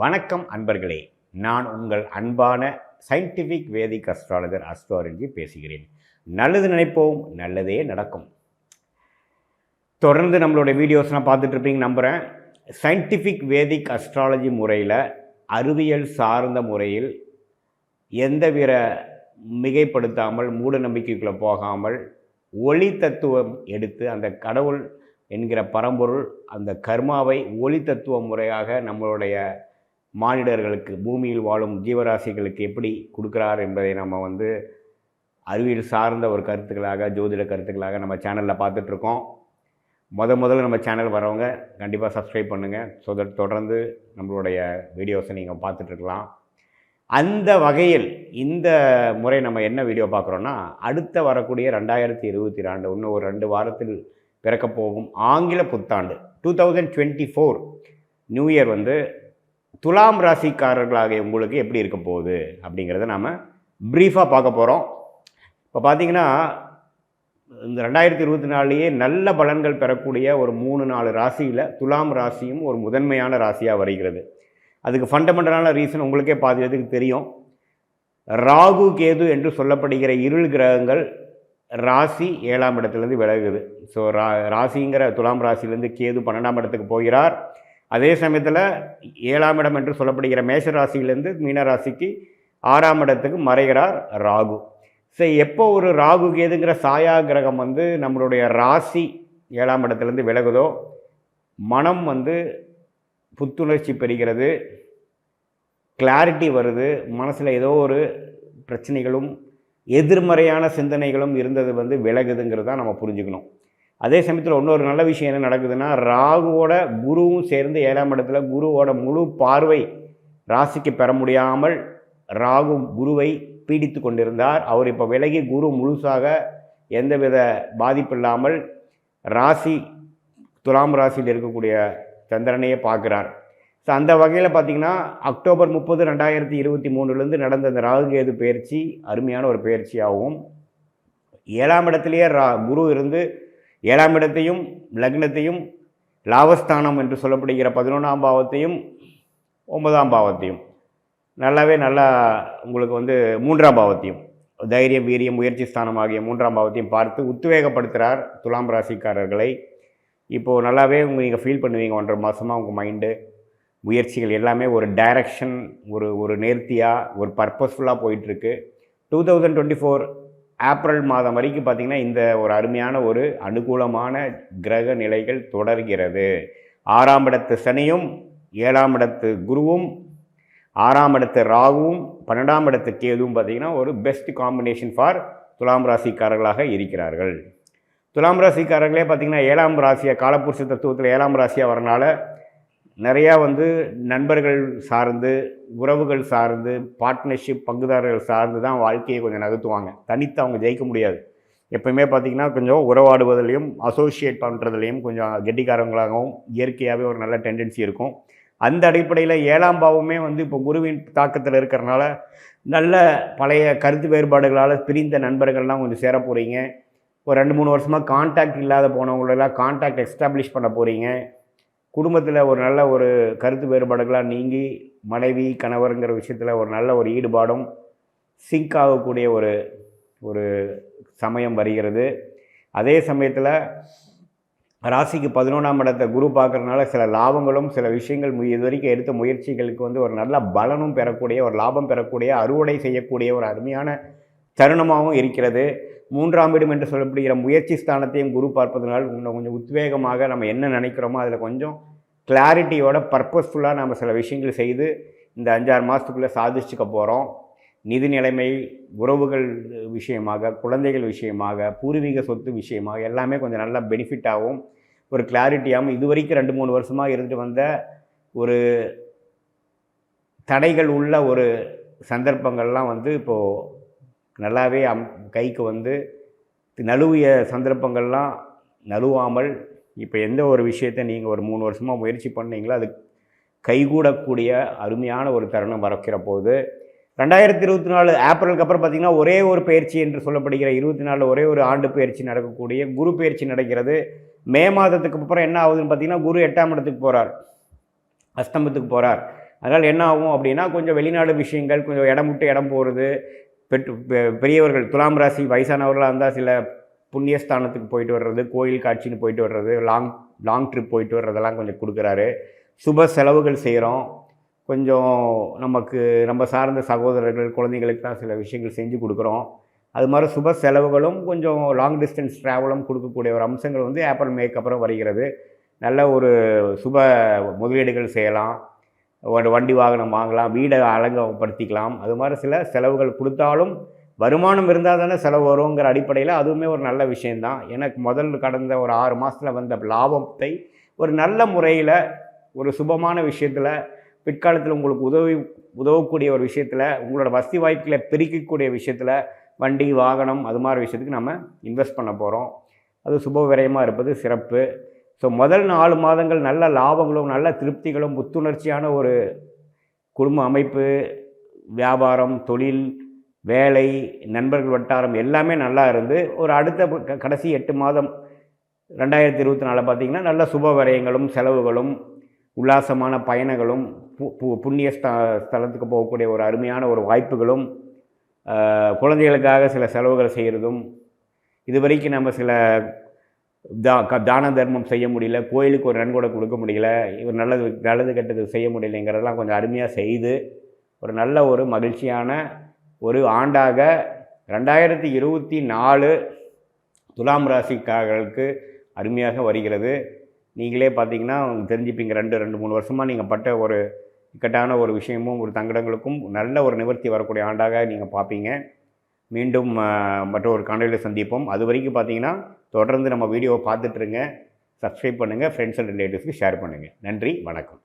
வணக்கம் அன்பர்களே, நான் உங்கள் அன்பான சயின்டிஃபிக் வேதிக் அஸ்ட்ராலஜர் அஸ்ட்ராலஜி பேசுகிறேன். நல்லது நினைப்போம், நல்லதே நடக்கும். தொடர்ந்து நம்மளோட வீடியோஸ்லாம் பார்த்துட்டு இருப்பீங்க நம்புகிறேன். சயின்டிஃபிக் வேதிக் அஸ்ட்ராலஜி முறையில், அறிவியல் சார்ந்த முறையில் எந்தவித மிகைப்படுத்தாமல், மூட நம்பிக்கைக்குள்ளே போகாமல், ஒளி தத்துவம் எடுத்து அந்த கடவுள் என்கிற பரம்பொருள் அந்த கர்மாவை ஒளி தத்துவ முறையாக நம்மளுடைய மானிடர்களுக்கு, பூமியில் வாழும் ஜீவராசிகளுக்கு எப்படி கொடுக்குறார் என்பதை நம்ம அறிவியல் சார்ந்த ஒரு கருத்துக்களாக, ஜோதிட கருத்துக்களாக நம்ம சேனலில் பார்த்துட்ருக்கோம். முதல்ல நம்ம சேனல் வரவங்க கண்டிப்பாக சப்ஸ்கிரைப் பண்ணுங்கள். தொடர்ந்து நம்மளுடைய வீடியோஸை நீங்கள் பார்த்துட்ருக்கலாம். அந்த வகையில் இந்த முறை நம்ம என்ன வீடியோ பார்க்குறோன்னா, அடுத்த வரக்கூடிய 2022 இன்னும் ஒரு 2 வாரத்தில் பிறக்கப் போகும் ஆங்கில புத்தாண்டு 2024 நியூ இயர் துலாம் ராசிக்காரர்களாகிய உங்களுக்கு எப்படி இருக்க போகுது அப்படிங்கிறத நாம் ப்ரீஃபாக பார்க்க போகிறோம். இப்போ பார்த்திங்கன்னா, இந்த 2024லேயே நல்ல பலன்கள் பெறக்கூடிய ஒரு 3-4 ராசியில் துலாம் ராசியும் ஒரு முதன்மையான ராசியாக வருகிறது. அதுக்கு ஃபண்டமெண்டலான ரீசன் உங்களுக்கே பாதியதுக்கு தெரியும். ராகு கேது என்று சொல்லப்படுகிற இருள் கிரகங்கள் ராசி 7ஆம் இடத்துலேருந்து விலகுது. ஸோ ராசிங்கிற துலாம் ராசிலேருந்து கேது 12ஆம் இடத்துக்கு போகிறார். அதே சமயத்தில் 7ஆம் இடம் என்று சொல்லப்படுகிற மேஷ ராசியிலேருந்து மீன ராசிக்கு 6ஆம் இடத்துக்கு மறைகிறார் ராகு. ஸோ எப்போ ஒரு ராகு கேதுங்கிற சாயா கிரகம் நம்மளுடைய ராசி 7ஆம் இடத்துலேருந்து விலகுதோ, மனம் புத்துணர்ச்சி பெறுகிறது, கிளாரிட்டி வருது, மனசில் ஏதோ ஒரு பிரச்சனைகளும் எதிர்மறையான சிந்தனைகளும் இருந்தது விலகுதுங்கிறது தான் நம்ம புரிஞ்சுக்கணும். அதே சமயத்தில் இன்னொரு நல்ல விஷயம் என்ன நடக்குதுன்னா, ராகுவோட குருவும் சேர்ந்து 7ஆம் இடத்துல குருவோட முழு பார்வை ராசிக்கு பெற முடியாமல் ராகு குருவை பீடித்து கொண்டிருந்தார். அவர் இப்போ விலகி குரு முழுசாக எந்தவித பாதிப்பு இல்லாமல் ராசி துலாம் ராசியில் இருக்கக்கூடிய சந்திரனையே பார்க்குறார். ஸோ அந்த வகையில் பார்த்திங்கன்னா, அக்டோபர் 30, 2023 நடந்த அந்த ராகு கேது பயிற்சி அருமையான ஒரு பயிற்சியாகவும், 7ஆம் இடத்துலேயே குரு இருந்து 7ஆம் இடத்தையும் லக்னத்தையும் லாபஸ்தானம் என்று சொல்லப்படுகிற 11ஆம் பாவத்தையும் 9ஆம் பாவத்தையும் நல்லா உங்களுக்கு 3ஆம் பாவத்தையும் தைரியம், வீரியம், முயற்சி ஸ்தானம் ஆகிய 3ஆம் பாவத்தையும் பார்த்து உத்வேகப்படுத்துகிறார் துலாம் ராசிக்காரர்களை. இப்போது நல்லாவே நீங்கள் ஃபீல் பண்ணுவீங்க. 1.5 மாதமாக உங்கள் மைண்டு, முயற்சிகள் எல்லாமே ஒரு டைரக்ஷன், ஒரு நேர்த்தியாக, ஒரு பர்பஸ்ஃபுல்லாக போயிட்டுருக்கு. 2024 ஏப்ரல் மாதம் வரைக்கும் பார்த்திங்கன்னா, இந்த ஒரு அருமையான ஒரு அனுகூலமான கிரக நிலைகள் தொடர்கிறது. 6ஆம் இடத்து சனியும், 7ஆம் இடத்து குருவும், 6ஆம் இடத்து ராகுவும், 12ஆம் இடத்து கேதுவும் பார்த்திங்கன்னா ஒரு பெஸ்ட் காம்பினேஷன் ஃபார் துலாம் ராசிக்காரர்களாக இருக்கிறார்கள். துலாம் ராசிக்காரர்களே பார்த்திங்கன்னா 7ஆம் ராசியாக, காலப்புருஷ தத்துவத்தில் 7ஆம் ராசியாக வரனால நிறையா நண்பர்கள் சார்ந்து, உறவுகள் சார்ந்து, பார்ட்னர்ஷிப், பங்குதாரர்கள் சார்ந்து தான் வாழ்க்கையை கொஞ்சம் நகர்த்துவாங்க. தனித்து அவங்க ஜெயிக்க முடியாது. எப்போயுமே பார்த்திங்கன்னா கொஞ்சம் உறவாடுவதிலையும் அசோசியேட் பண்ணுறதுலையும் கொஞ்சம் கெட்டிக்காரங்களாகவும் இயற்கையாகவே ஒரு நல்ல டெண்டன்சி இருக்கும். அந்த அடிப்படையில் 7ஆம் பாவமே இப்போ குருவின் தாக்கத்தில் இருக்கிறனால நல்ல பழைய கருத்து வேறுபாடுகளால் பிரிந்த நண்பர்கள்லாம் கொஞ்சம் சேர போகிறீங்க. ஒரு 2-3 வருஷமாக கான்டாக்ட் இல்லாத போனவங்களெல்லாம் கான்டாக்ட் எஸ்டாப்ளிஷ் பண்ண போகிறீங்க. குடும்பத்தில் ஒரு நல்ல ஒரு கருத்து வேறுபாடுகளாக நீங்கி மனைவி கணவருங்கிற விஷயத்தில் ஒரு நல்ல ஒரு ஈடுபாடும் சிங்க் ஆகக்கூடிய ஒரு சமயம் வருகிறது. அதே சமயத்தில் ராசிக்கு 11ஆம் இடத்தை குரு பார்க்குறதுனால சில லாபங்களும், சில விஷயங்கள் இது வரைக்கும் எடுத்த முயற்சிகளுக்கு ஒரு நல்ல பலனும் பெறக்கூடிய, ஒரு லாபம் பெறக்கூடிய, அறுவடை செய்யக்கூடிய ஒரு அருமையான தருணமாகவும் இருக்கிறது. 3ஆம் இடம் என்று சொல்லப்படுகிற முயற்சி ஸ்தானத்தையும் குரு பார்ப்பதனால் இன்னும் கொஞ்சம் உத்வேகமாக நம்ம என்ன நினைக்கிறோமோ அதில் கொஞ்சம் கிளாரிட்டியோட பர்பஸ்ஃபுல்லாக நம்ம சில விஷயங்கள் செய்து இந்த 5-6 மாதத்துக்குள்ளே சாதிச்சுக்க போகிறோம். நிதி நிலைமை, உறவுகள் விஷயமாக, குழந்தைகள் விஷயமாக, பூர்வீக சொத்து விஷயமாக எல்லாமே கொஞ்சம் நல்லா பெனிஃபிட்டாகவும் ஒரு கிளாரிட்டியாகவும், இது வரைக்கும் 2-3 வருஷமாக இருந்துட்டு வந்த ஒரு தடைகள் உள்ள ஒரு சந்தர்ப்பங்கள்லாம் இப்போது நல்லாவே கைக்கு நழுவிய சந்தர்ப்பங்கள்லாம் நழுவாமல் இப்போ எந்த ஒரு விஷயத்தை நீங்கள் ஒரு 3 வருஷமாக முயற்சி பண்ணீங்களோ அது கைகூடக்கூடிய அருமையான ஒரு தருணம் வரக்கிற போது 2024 ஏப்ரலுக்கு அப்புறம் பார்த்திங்கன்னா ஒரே ஒரு பயிற்சி என்று சொல்லப்படுகிற 24 ஒரே ஒரு ஆண்டு பயிற்சி நடக்கக்கூடிய குரு பயிற்சி நடக்கிறது. மே மாதத்துக்கு அப்புறம் என்ன ஆகுதுன்னு பார்த்திங்கன்னா, குரு 8ஆம் இடத்துக்கு போகிறார், அஸ்தமத்துக்கு போகிறார். அதனால் என்ன ஆகும் அப்படின்னா, கொஞ்சம் வெளிநாடு விஷயங்கள், கொஞ்சம் இடம் விட்டு இடம் போகிறது, பெரியவர்கள் துலாம் ராசி வயசானவர்களாக இருந்தால் சில புண்ணியஸ்தானத்துக்கு போயிட்டு வர்றது, கோயில் காட்சின்னு போயிட்டு வர்றது, லாங் ட்ரிப் போயிட்டு வர்றதெல்லாம் கொஞ்சம் கொடுக்குறாரு. சுப செலவுகள் செய்கிறோம். கொஞ்சம் நமக்கு நம்ம சார்ந்த சகோதரர்கள், குழந்தைகளுக்கெல்லாம் சில விஷயங்கள் செஞ்சு கொடுக்குறோம். அது மாதிரி சுப செலவுகளும் கொஞ்சம் லாங் டிஸ்டன்ஸ் ட்ராவலும் கொடுக்கக்கூடிய ஒரு அம்சங்கள் வந்து ஏப்ரல் மேக்கு அப்புறம் வருகிறது. நல்ல ஒரு சுப முதலீடுகள் செய்யலாம், ஒரு வண்டி வாகனம் வாங்கலாம், வீடை அலங்கப்படுத்திக்கலாம். அது மாதிரி சில செலவுகள் கொடுத்தாலும் வருமானம் இருந்தால் தானே செலவு வருங்கிற அடிப்படையில் அதுவுமே ஒரு நல்ல விஷயந்தான். எனக்கு கடந்த ஒரு 6 மாதத்தில் வந்த லாபத்தை ஒரு நல்ல முறையில் ஒரு சுபமான விஷயத்தில், பிற்காலத்தில் உங்களுக்கு உதவக்கூடிய ஒரு விஷயத்தில், உங்களோட வசதி வாய்ப்புகளை பெருக்கக்கூடிய விஷயத்தில், வண்டி வாகனம் அது மாதிரி விஷயத்துக்கு நம்ம இன்வெஸ்ட் பண்ண போகிறோம். அது சுப விரயமாக இருப்பது சிறப்பு. ஸோ முதல் 4 மாதங்கள் நல்ல லாபங்களும் நல்ல திருப்திகளும் புத்துணர்ச்சியான ஒரு குடும்ப அமைப்பு, வியாபாரம், தொழில், வேலை, நண்பர்கள் வட்டாரம் எல்லாமே நல்லா இருந்து ஒரு அடுத்த கடைசி 8 மாதம் 2024 பார்த்திங்கன்னா நல்ல சுப விரயங்களும் செலவுகளும் உல்லாசமான பயணங்களும் புண்ணிய ஸ்தலத்துக்கு போகக்கூடிய ஒரு அருமையான ஒரு வாய்ப்புகளும், குழந்தைகளுக்காக சில செலவுகள் செய்கிறதும், இது வரைக்கும் நம்ம சில தான தர்மம் செய்ய முடியல, கோயிலுக்கு ஒரு நன்கொடை கொடுக்க முடியல, இவர் நல்லது கெட்டது செய்ய முடியலைங்கிறதெல்லாம் கொஞ்சம் அருமையாக செய்து ஒரு நல்ல ஒரு மகிழ்ச்சியான ஒரு ஆண்டாக 2024 துலாம் ராசிக்காரர்களுக்கு அருமையாக வருகிறது. நீங்களே பார்த்தீங்கன்னா தெரிஞ்சுப்பீங்க. 2-3 வருஷமாக நீங்கள் பட்ட ஒரு இக்கட்டான ஒரு விஷயமும் ஒரு தங்கடங்களுக்கும் நல்ல ஒரு நிவர்த்தி வரக்கூடிய ஆண்டாக நீங்கள் பார்ப்பீங்க. மீண்டும் மற்றொரு காணொளியில் சந்திப்போம். அது வரைக்கும் பார்த்தீங்கன்னா தொடர்ந்து நம்ம வீடியோவை பார்த்துட்ருங்க, சப்ஸ்கிரைப் பண்ணுங்கள், ஃப்ரெண்ட்ஸ் அண்ட் ரிலேட்டிவ்ஸ்க்கு ஷேர் பண்ணுங்கள். நன்றி, வணக்கம்.